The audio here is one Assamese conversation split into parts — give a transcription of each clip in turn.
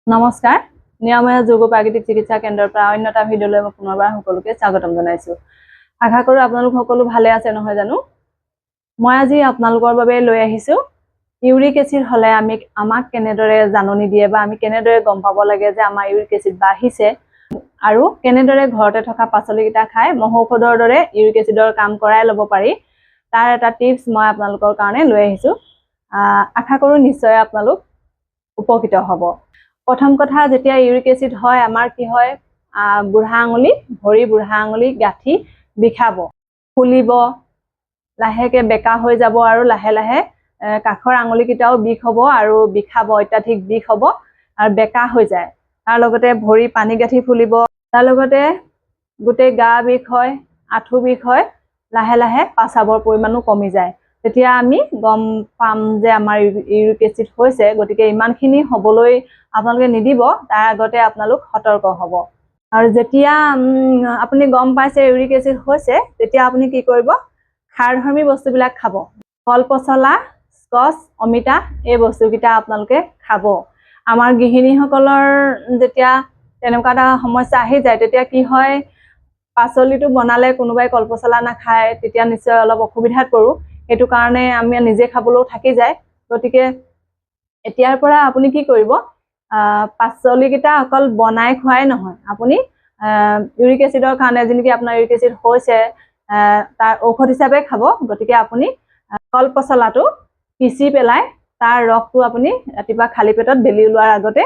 নমস্কাৰ নিয়মীয়া যোগ প্ৰাকৃতিক চিকিৎসা কেন্দ্ৰৰ পৰা অন্য এটা ভিডিঅ'লৈ মই পুনৰবাৰ সকলোকে স্বাগতম জনাইছো। আশা কৰো আপোনালোক সকলো ভালে আছে নহয় জানো। মই আজি আপোনালোকৰ বাবে লৈ আহিছো ইউৰিক এচিড হলে আমাক কেনেদৰে জাননী দিয়ে বা আমি কেনেদৰে গম পাব লাগে যে আমাৰ ইউৰিক এচিড বাঢ়িছে আৰু কেনেদৰে ঘৰতে থকা পাচলিকেইটা খাই মহৌষধৰ দৰে ইউৰিক এচিডৰ কাম কৰাই ল'ব পাৰি তাৰ এটা টিপছ মই আপোনালোকৰ কাৰণে লৈ আহিছো। আশা কৰো নিশ্চয় আপোনালোক উপকৃত হ'ব। প্ৰথম কথা যেতিয়া ইউৰিক এচিড হয় আমাৰ কি হয় বুঢ়া আঙুলি ভৰি বুঢ়া আঙুলি গাঁঠি বিষাব ফুলিব লাহেকে বেকা হৈ যাব আৰু লাহে লাহে কাখৰ আঙুলিকেইটাও বিষ হ'ব আৰু বিষাব অত্যাধিক বিষ হ'ব আৰু বেকা হৈ যায়। তাৰ লগতে ভৰি পানী গাঁঠি ফুলিব তাৰ লগতে গোটেই গা বিষ হয় আঁঠু বিষ হয় লাহে লাহে পাচাবৰ পৰিমাণো কমি যায়। তেতিয়া আমি গম পাম যে আমাৰ ইউৰিক এচিড হৈছে। গতিকে ইমানখিনি হ'বলৈ আপোনালোকে নিদিব তাৰ আগতে আপোনালোক সতৰ্ক হ'ব। আৰু যেতিয়া আপুনি গম পাইছে ইউৰিক এচিড হৈছে তেতিয়া আপুনি কি কৰিব খাৰধৰ্মী বস্তুবিলাক খাব। কল পচলা স্কচ অমিতা এই বস্তুকেইটা আপোনালোকে খাব। আমাৰ গৃহিণীসকলৰ যেতিয়া তেনেকুৱা এটা সমস্যা আহি যায় তেতিয়া কি হয় পাচলিটো বনালে কোনোবাই কল পচলা নাখায় তেতিয়া নিশ্চয় অলপ অসুবিধাত পৰোঁ। সেইটো কাৰণে আমি নিজে খাবলৈও থাকি যায়। গতিকে এতিয়াৰ পৰা আপুনি কি কৰিব পাচলিকেইটা অকল বনাই খোৱাই নহয় আপুনি ইউৰিক এচিডৰ কাৰণে যেনেকৈ আপোনাৰ ইউৰিক এচিড হৈছে তাৰ ঔষধ হিচাপে খাব। গতিকে আপুনি কল পচলাটো পিচি পেলাই তাৰ ৰসটো আপুনি ৰাতিপুৱা খালী পেটত বেলি ওলোৱাৰ আগতে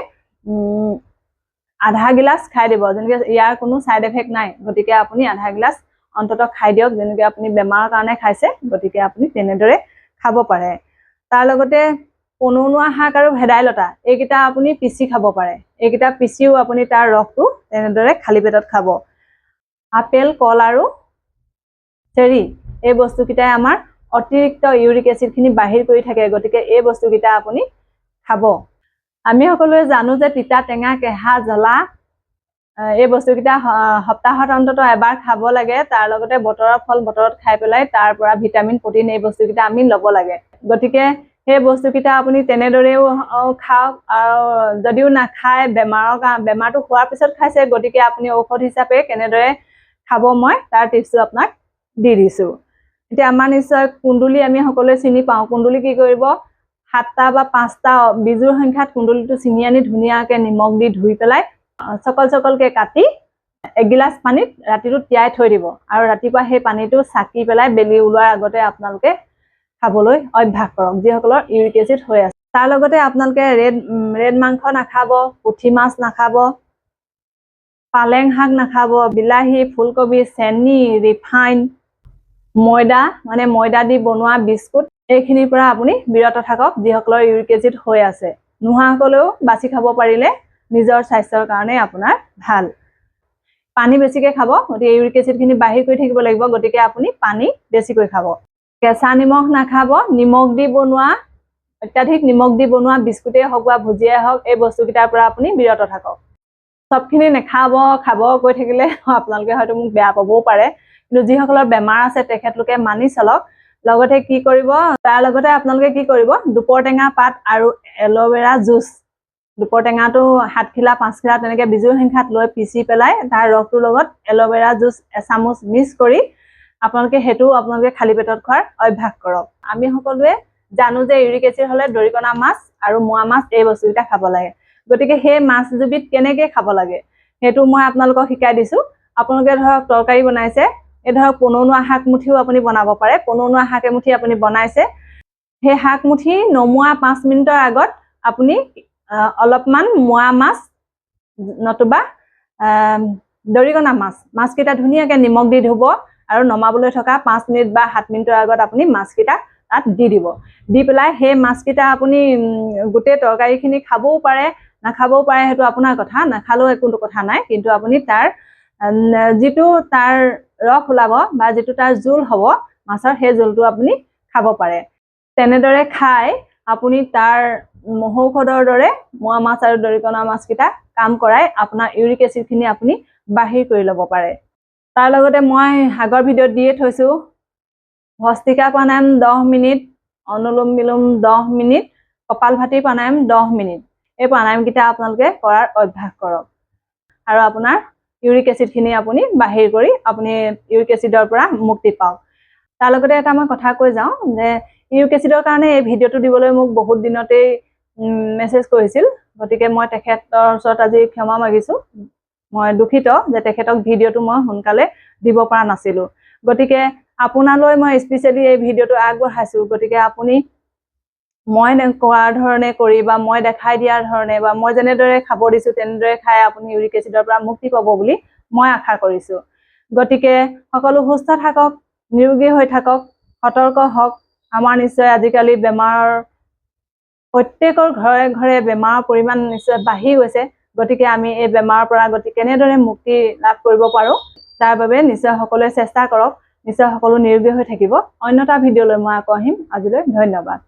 আধা গিলাচ খাই দিব। যেনেকৈ ইয়াৰ কোনো ছাইড এফেক্ট নাই গতিকে আপুনি আধা গিলাচ অন্ততঃ খাই দিয়ক। যেনেকৈ আপুনি বেমাৰৰ কাৰণে খাইছে গতিকে আপুনি তেনেদৰে খাব পাৰে। তাৰ লগতে পনৌনোৱা শাক আৰু ভেদাইলতা এইকেইটা আপুনি পিচি খাব পাৰে। এইকেইটা পিচিও আপুনি তাৰ ৰসটো তেনেদৰে খালী পেটত খাব। আপেল কল আৰু চেৰি এই বস্তুকেইটাই আমাৰ অতিৰিক্ত ইউৰিক এচিডখিনি বাহিৰ কৰি থাকে। গতিকে এই বস্তুকেইটা আপুনি খাব। আমি সকলোৱে জানো যে তিতা টেঙা কেঁহা জ্বলা এই বস্তুকেইটা সপ্তাহত অন্ততঃ এবাৰ খাব লাগে। তাৰ লগতে বতৰৰ ফল বতৰত খাই পেলাই তাৰ পৰা ভিটামিন প্ৰটিন এই বস্তুকেইটা আমি ল'ব লাগে। গতিকে সেই বস্তুকেইটা আপুনি তেনেদৰেও খাওক। আৰু যদিও নাখায় বেমাৰটো হোৱাৰ পিছত খাইছে গতিকে আপুনি ঔষধ হিচাপে কেনেদৰে খাব মই তাৰ টিপছটো আপোনাক দি দিছোঁ। এতিয়া আমাৰ নিশ্চয় কুন্দুলি আমি সকলোৱে চিনি পাওঁ। কুন্দুলি কি কৰিব 7টা বা 5টা বিজুৰ সংখ্যাত কুন্দুলিটো চিনি আনি ধুনীয়াকৈ নিমখ দি ধুই পেলাই চকল চকলকৈ কাটি এগিলাচ পানীত ৰাতিটো তিয়াই থৈ দিব আৰু ৰাতিপুৱা সেই পানীটো চাকি পেলাই বেলি ওলোৱাৰ আগতে আপোনালোকে খাবলৈ অভ্যাস কৰক যিসকলৰ ইউৰিক এচিড হৈ আছে। তাৰ লগতে আপোনালোকে ৰেড মাংস নাখাব, পুঠি মাছ নাখাব, পালেং শাক নাখাব, বিলাহী ফুলকবি চেনি ৰিফাইন ময়দা ময়দা দি বনোৱা বিস্কুট এইখিনিৰ পৰা আপুনি বিৰত থাকক যিসকলৰ ইউৰিক এচিড হৈ আছে। নোহোৱাসকলেও বাছি খাব পাৰিলে নিজৰ স্বাস্থ্যৰ কাৰণে আপোনাৰ ভাল। পানী বেছিকৈ খাব। গতিকে ইউৰিক এচিডখিনি বাহিৰ কৰি থাকিব লাগিব। গতিকে আপুনি পানী বেছিকৈ খাব। কেঁচা নিমখ নাখাব। নিমখ দি বনোৱা অত্যাধিক নিমখ দি বনোৱা বিস্কুটেই হওক বা ভুজিয়াই হওক এই বস্তুকেইটাৰ পৰা আপুনি বিৰত থাকক। চবখিনি নাখাব খাব কৈ থাকিলে আপোনালোকে হয়তো মোক বেয়া পাবও পাৰে। কিন্তু যিসকলৰ বেমাৰ আছে তেখেতলোকে মানি চলক। লগতে কি কৰিব তাৰ লগতে আপোনালোকে কি কৰিব দুপৰ টেঙা পাত আৰু এল'ভেৰা জুচ দুপৰ টেঙাটো 7 খিলা 5 খিলা তেনেকৈ বিজুৰ সংখ্যাত লৈ পিচি পেলাই তাৰ ৰসটোৰ লগত এল'ভেৰা জুচ এচামুচ মিক্স কৰি আপোনালোকে খালী পেটত খোৱাৰ অভ্যাস কৰক। আমি সকলোৱে জানো যে ইউৰিক এচিড হ'লে দৰিকণা মাছ আৰু মোৱা মাছ এই বস্তুকেইটা খাব লাগে। গতিকে সেই মাছ দুবিধ কেনেকৈ খাব লাগে সেইটো মই আপোনালোকক শিকাই দিছোঁ। আপোনালোকে ধৰক তৰকাৰী বনাইছে এই ধৰক পনৌনোৱা শাক মুঠিও আপুনি বনাব পাৰে। পনৌনোৱা শাক এমুঠি আপুনি বনাইছে সেই শাক মুঠি নমোৱা 5 মিনিটৰ আগত আপুনি অলপমান মোৱা মাছ নতুবা দৰিকণা মাছকেইটা ধুনীয়াকৈ নিমখ দি ধুব আৰু নমাবলৈ থকা 5 মিনিট বা 7 মিনিটৰ আগত আপুনি মাছকেইটা তাত দি দিব। দি পেলাই সেই মাছকেইটা আপুনি গোটেই তৰকাৰীখিনি খাবও পাৰে নাখাবও পাৰে সেইটো আপোনাৰ কথা। নাখালেও একো কথা নাই। কিন্তু আপুনি তাৰ যিটো তাৰ ৰস ওলাব বা যিটো তাৰ জোল হ'ব মাছৰ সেই জোলটো আপুনি খাব পাৰে। তেনেদৰে খাই আপুনি তাৰ মহৌষধৰ দৰে মোৱা মাছ আৰু দৰিকণা মাছকেইটা কাম কৰাই আপোনাৰ ইউৰিক এচিডখিনি আপুনি বাহিৰ কৰি ল'ব পাৰে। তাৰ লগতে মই আগৰ ভিডিঅ'ত দিয়ে থৈছোঁ ভস্ত্ৰিকা প্ৰাণায়াম 10 মিনিট অনুলোম বিলোম 10 মিনিট কপালভাতি প্ৰাণায়াম 10 মিনিট এই প্ৰাণায়ামকেইটা আপোনালোকে কৰাৰ অভ্যাস কৰক আৰু আপোনাৰ ইউৰিক এচিডখিনি আপুনি বাহিৰ কৰি আপুনি ইউৰিক এচিডৰ পৰা মুক্তি পাওক। তাৰ লগতে এটা মই কথা কৈ যাওঁ যে ইউৰিক এচিডৰ কাৰণে এই ভিডিঅ'টো দিবলৈ মোক বহুত দিনতেই মেছেজ কৰিছিল, গতিকে মই তেখেতৰ ওচৰত আজি ক্ষমা মাগিছোঁ। মই দুখিত যে তেখেতক ভিডিঅ'টো মই সোনকালে দিব পৰা নাছিলোঁ। গতিকে আপোনালৈ মই স্পেচিয়েলি এই ভিডিঅ'টো আগবঢ়াইছোঁ। গতিকে আপুনি মই কোৱাৰ ধৰণে কৰি বা মই দেখাই দিয়াৰ ধৰণে বা মই যেনেদৰে খাব দিছোঁ তেনেদৰে খাই আপুনি ইউৰিক এচিডৰ পৰা মুক্তি পাব বুলি মই আশা কৰিছোঁ। গতিকে সকলো সুস্থ থাকক, নিৰোগী হৈ থাকক, সতৰ্ক হওক। আমাৰ নিশ্চয় আজিকালি বেমাৰৰ প্ৰত্যেকৰ ঘৰে ঘৰে বেমাৰৰ পৰিমাণ নিশ্চয় বাঢ়ি গৈছে। গতিকে আমি এই বেমাৰৰ পৰা কেনেদৰে মুক্তি লাভ কৰিব পাৰোঁ তাৰ বাবে নিশ্চয় সকলোৱে চেষ্টা কৰক। নিশ্চয় সকলো নিৰোগী হৈ থাকিব। অন্য এটা ভিডিঅ'লৈ মই আকৌ আহিম। আজিলৈ ধন্যবাদ।